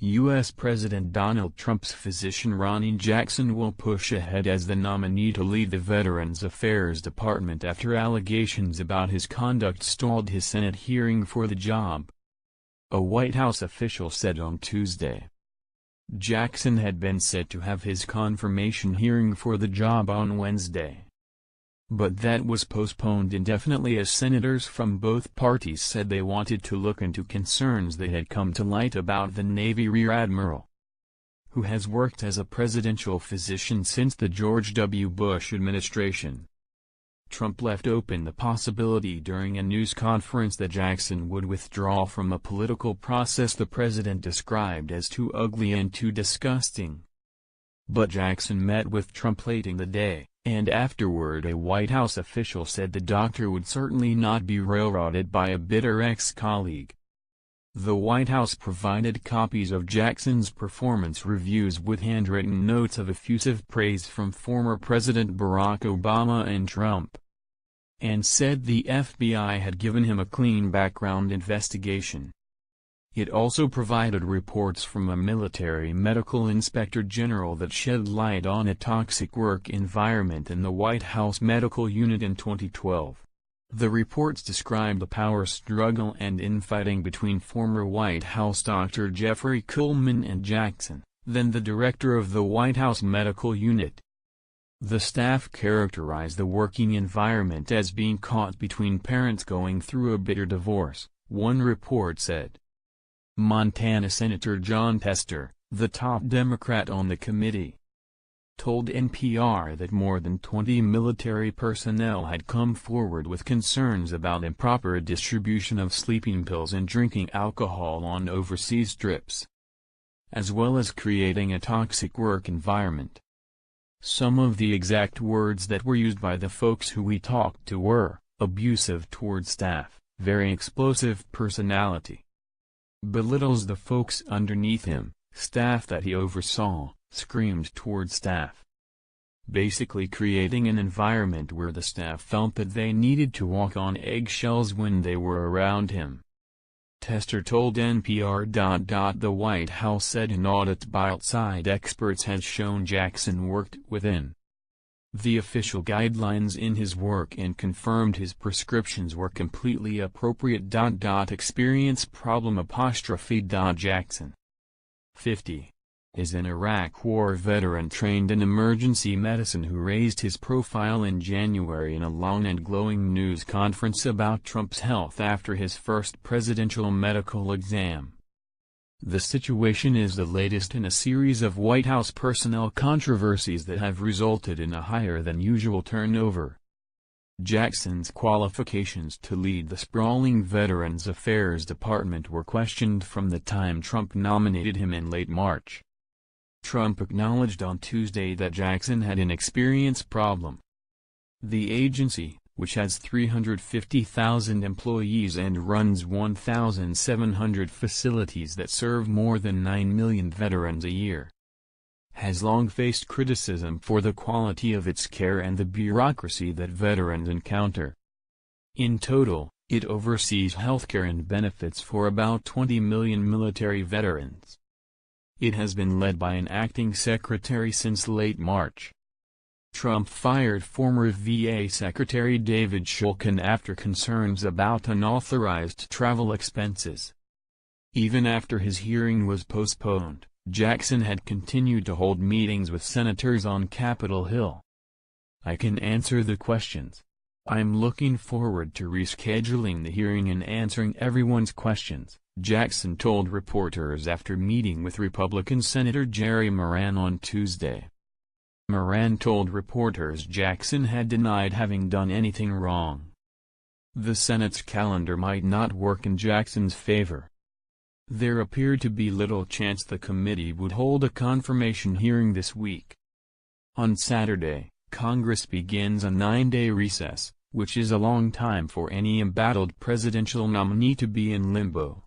U.S. President Donald Trump's physician Ronny Jackson will push ahead as the nominee to lead the Veterans Affairs Department after allegations about his conduct stalled his Senate hearing for the job. A White House official said on Tuesday. Jackson had been set to have his confirmation hearing for the job on Wednesday. But that was postponed indefinitely as senators from both parties said they wanted to look into concerns that had come to light about the Navy Rear Admiral, who has worked as a presidential physician since the George W. Bush administration. Trump left open the possibility during a news conference that Jackson would withdraw from a political process the president described as too ugly and too disgusting. But Jackson met with Trump late in the day, and afterward a White House official said the doctor would certainly not be railroaded by a bitter ex-colleague. The White House provided copies of Jackson's performance reviews with handwritten notes of effusive praise from former President Barack Obama and Trump, and said the FBI had given him a clean background investigation. It also provided reports from a military medical inspector general that shed light on a toxic work environment in the White House medical unit in 2012. The reports described the power struggle and infighting between former White House Dr. Jeffrey Kuhlman and Jackson, then the director of the White House medical unit. The staff characterized the working environment as being caught between parents going through a bitter divorce, one report said. Montana Senator John Tester, the top Democrat on the committee, told NPR that more than 20 military personnel had come forward with concerns about improper distribution of sleeping pills and drinking alcohol on overseas trips, as well as creating a toxic work environment. Some of the exact words that were used by the folks who we talked to were, abusive toward staff, very explosive personality, belittles the folks underneath him, staff that he oversaw, screamed toward staff. Basically creating an environment where the staff felt that they needed to walk on eggshells when they were around him. Tester told NPR. The White House said an audit by outside experts has shown Jackson worked within the official guidelines in his work and confirmed his prescriptions were completely appropriate. Experience problem Jackson, 50, is an Iraq War veteran trained in emergency medicine who raised his profile in January in a long and glowing news conference about Trump's health after his first presidential medical exam. The situation is the latest in a series of White House personnel controversies that have resulted in a higher-than-usual turnover. Jackson's qualifications to lead the sprawling Veterans Affairs Department were questioned from the time Trump nominated him in late March. Trump acknowledged on Tuesday that Jackson had an experience problem. The agency, which has 350,000 employees and runs 1,700 facilities that serve more than 9 million veterans a year, has long faced criticism for the quality of its care and the bureaucracy that veterans encounter. In total, it oversees healthcare and benefits for about 20 million military veterans. It has been led by an acting secretary since late March. Trump fired former VA Secretary David Shulkin after concerns about unauthorized travel expenses. Even after his hearing was postponed, Jackson had continued to hold meetings with senators on Capitol Hill. "I can answer the questions. I'm looking forward to rescheduling the hearing and answering everyone's questions," Jackson told reporters after meeting with Republican Senator Jerry Moran on Tuesday. Moran told reporters Jackson had denied having done anything wrong. The Senate's calendar might not work in Jackson's favor. There appeared to be little chance the committee would hold a confirmation hearing this week. On Saturday, Congress begins a 9-day recess, which is a long time for any embattled presidential nominee to be in limbo.